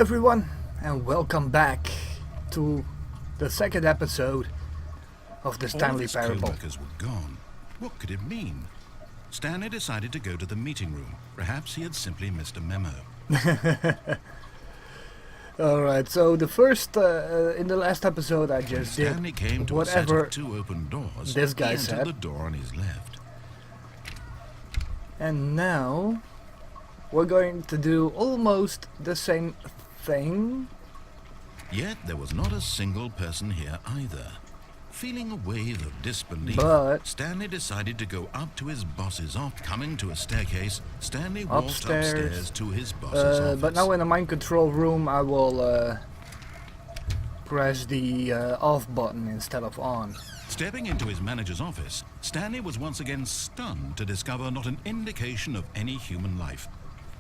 everyone, and welcome back to the second episode of the Stanley Parable. All his co-workers were gone. What could it mean? Stanley decided to go to the meeting room. Perhaps he had simply missed a memo. Alright, so the first, in the last episode I just Stanley came to whatever a set of two open doors. this guy he entered said. the door on his left. And now we're going to do almost the same thing. Yet there was not a single person here either. Feeling a wave of disbelief, But Stanley decided to go up to his boss's office. Coming to a staircase, Stanley walked upstairs to his boss's office. But now in the mind control room I will press the off button instead of on. Stepping into his manager's office, Stanley was once again stunned to discover not an indication of any human life.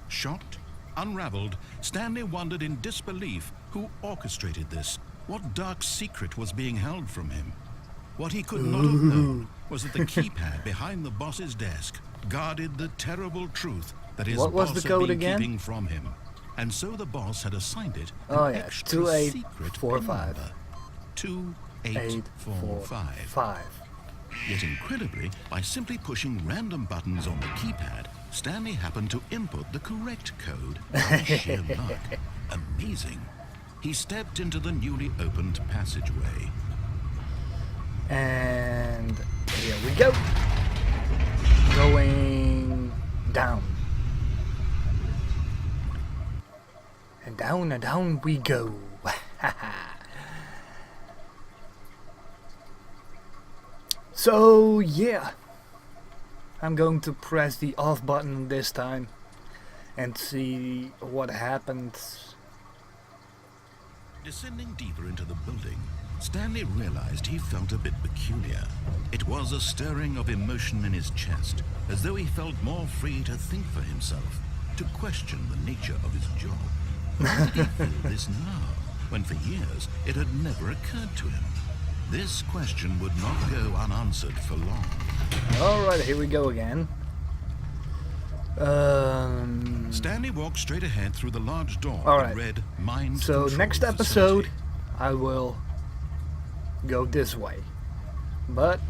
Shocked, unraveled, Stanley wondered in disbelief who orchestrated this. What dark secret was being held from him? What he could not have known was that the keypad behind the boss's desk guarded the terrible truth that his boss had been keeping from him. And so the boss had assigned it an extra secret pin number. 2845. Yet incredibly, by simply pushing random buttons on the keypad, Stanley happened to input the correct code by sheer luck. Amazing. He stepped into the newly opened passageway. And here we go. Going down. And down we go. So yeah, I'm going to press the off button this time and see what happens. Descending deeper into the building, Stanley realized he felt a bit peculiar. It was a stirring of emotion in his chest, as though he felt more free to think for himself, to question the nature of his job. Why did he feel this now, when for years it had never occurred to him? This question would not go unanswered for long. Alright, here we go again. Stanley walked straight ahead through the large door and read Mind So Control next Facility. episode I will go this way. But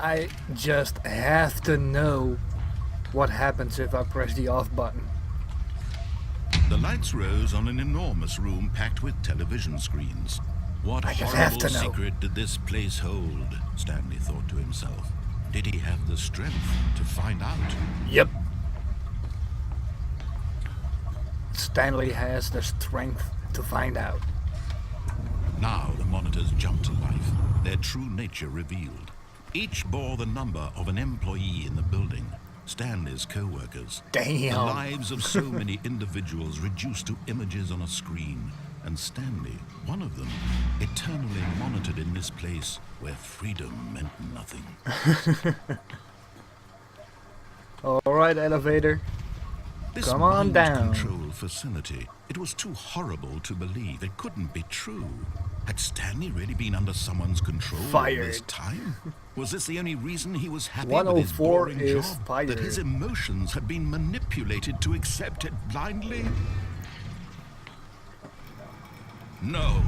I just have to know what happens if I press the off button. The lights rose on an enormous room packed with television screens. What horrible secret did this place hold? Stanley thought to himself. Did he have the strength to find out? Yep. Stanley has the strength to find out. Now the monitors jumped to life, their true nature revealed. Each bore the number of an employee in the building, Stanley's co-workers. Damn. The lives of so many individuals reduced to images on a screen. And Stanley, one of them, eternally monitored in this place where freedom meant nothing. Alright, elevator. This Come on down. control facility, it was too horrible to believe. It couldn't be true. Had Stanley really been under someone's control all this time? Was this the only reason he was happy with his boring job? Fired. That his emotions had been manipulated to accept it blindly? No,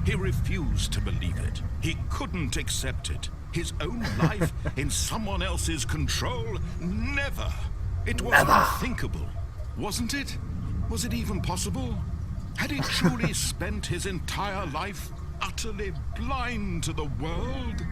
he refused to believe it. He couldn't accept it. His own life in someone else's control? Never. It was unthinkable, wasn't it? Was it even possible? Had he truly spent his entire life utterly blind to the world?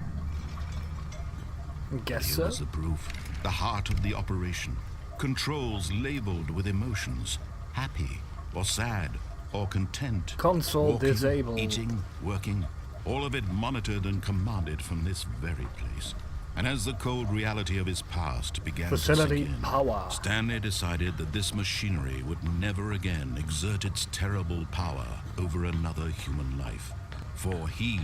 Guess Here so. was the proof. The heart of the operation. Controls labeled with emotions. Happy or sad or content. Console walking, disabled. Eating, working, all of it monitored and commanded from this very place. And as the cold reality of his past began to sink in, power. Stanley decided that this machinery would never again exert its terrible power over another human life. For he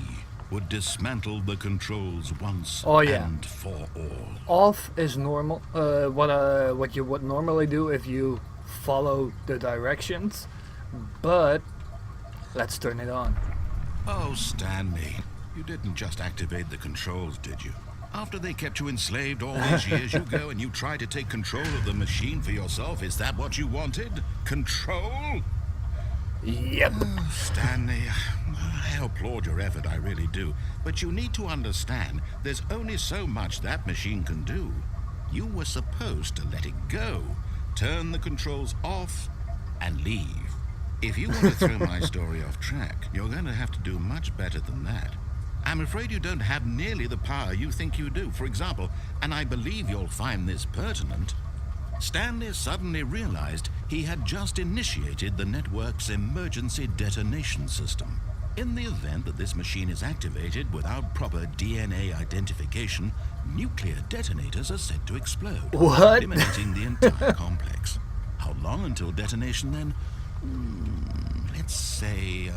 would dismantle the controls once and for all. Off is normal. What you would normally do if you follow the directions. But let's turn it on. Oh, Stanley, you didn't just activate the controls, did you? After they kept you enslaved all these years, you go and you try to take control of the machine for yourself. Is that what you wanted? Control? Yep. Oh, Stanley, I applaud your effort, I really do. But you need to understand, there's only so much that machine can do. You were supposed to let it go, turn the controls off, and leave. If you want to throw my story off track, you're going to have to do much better than that. I'm afraid you don't have nearly the power you think you do. For example, and I believe you'll find this pertinent, Stanley suddenly realized he had just initiated the network's emergency detonation system. In the event that this machine is activated without proper DNA identification, nuclear detonators are said to explode, What? eliminating the entire complex. How long until detonation then? Let's say,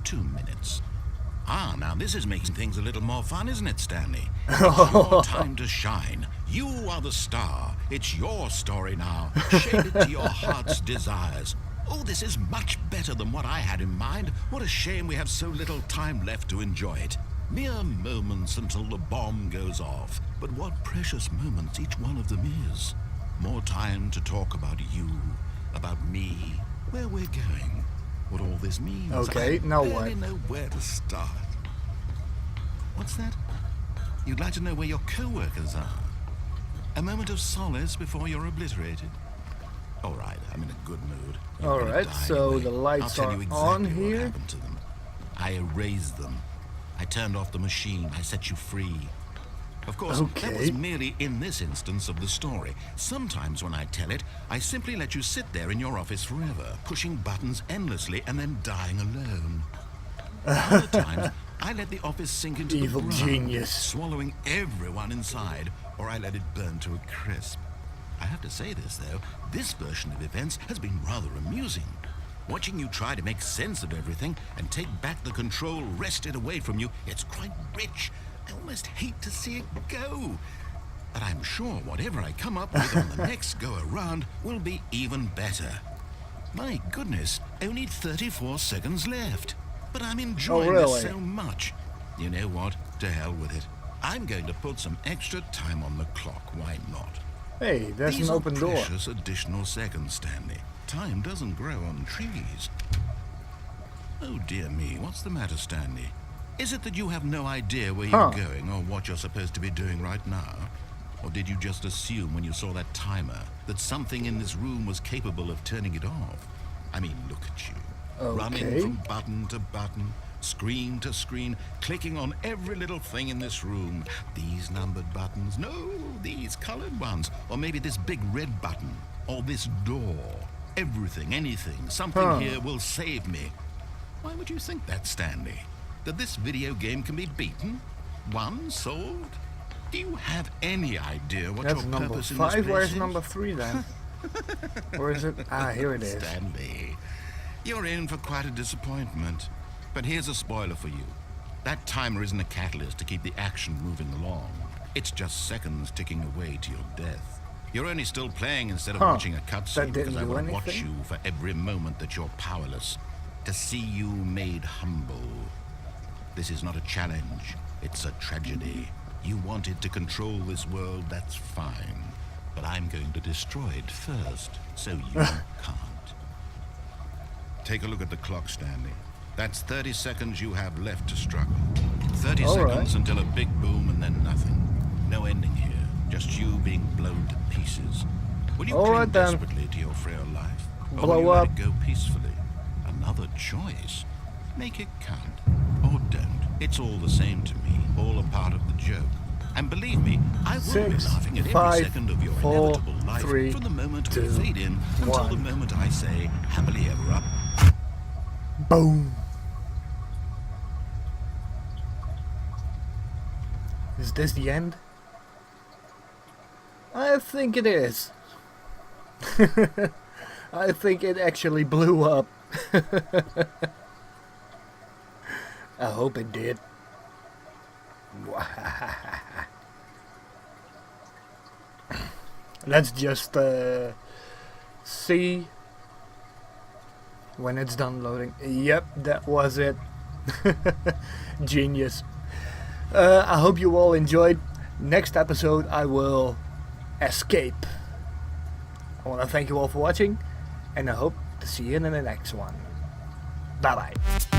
2 minutes. Ah, now this is making things a little more fun, isn't it, Stanley? It's your time to shine. You are the star. It's your story now. Shape it to your heart's desires. Oh, this is much better than what I had in mind. What a shame we have so little time left to enjoy it. Mere moments until the bomb goes off. But what precious moments each one of them is. More time to talk about you, about me, where we're going, what all this means. Okay, now what? I barely know where to start. What's that? You'd like to know where your co-workers are? A moment of solace before you're obliterated? All right, I'm in a good mood. All right, so anyway. the lights I'll tell are you exactly on what here. happened to them. I erased them. I turned off the machine. I set you free. Of course, that was Okay. merely in this instance of the story. Sometimes when I tell it, I simply let you sit there in your office forever, pushing buttons endlessly and then dying alone. Other times, I let the office sink into Evil the ground, genius. swallowing everyone inside, or I let it burn to a crisp. I have to say this, though, this version of events has been rather amusing. Watching you try to make sense of everything and take back the control wrested away from you, it's quite rich. I almost hate to see it go. But I'm sure whatever I come up with on the next go-around will be even better. My goodness, only 34 seconds left. But I'm enjoying really? this so much. You know what? To hell with it. I'm going to put some extra time on the clock. Why not? Hey, there's These an open are door. precious additional seconds, Stanley. Time doesn't grow on trees. Oh dear me, what's the matter, Stanley? Is it that you have no idea where you're going or what you're supposed to be doing right now? Or did you just assume when you saw that timer that something in this room was capable of turning it off? I mean, look at you. Running Okay. from button to button, screen to screen, clicking on every little thing in this room. These numbered buttons, no, these colored ones. Or maybe this big red button, or this door. Everything, anything, something here will save me. Why would you think that, Stanley? That this video game can be beaten? Won? Sold? Do you have any idea what That's your number purpose in this 5. place Where's is? number 3 then? Or is it? Ah, here it is. Stanley, you're in for quite a disappointment. But here's a spoiler for you. That timer isn't a catalyst to keep the action moving along. It's just seconds ticking away to your death. You're only still playing instead of watching a That cutscene didn't because I do want to watch anything? you for every moment that you're powerless. To see you made humble. This is not a challenge. It's a tragedy. You wanted to control this world, that's fine. But I'm going to destroy it first, so you can't. Take a look at the clock, Stanley. That's 30 seconds you have left to struggle. 30 All seconds right. until a big boom and then nothing. No ending here. Just you being blown to pieces. Will you All cling right, then. desperately to your frail life? Or Blow will you up. let it go peacefully? Another choice. Make it count. Or don't. It's all the same to me. All a part of the joke. And believe me, I will be 6, laughing at every 5, second of your 4, inevitable life 3, from the moment 2, we fade in until the 1. moment I say, happily ever up. Boom. Is this the end? I think it is. I think it actually blew up. I hope it did. Let's just see when it's done loading. Yep, that was it. Genius. I hope you all enjoyed. Next episode I will escape. I want to thank you all for watching, and I hope to see you in the next one. Bye bye.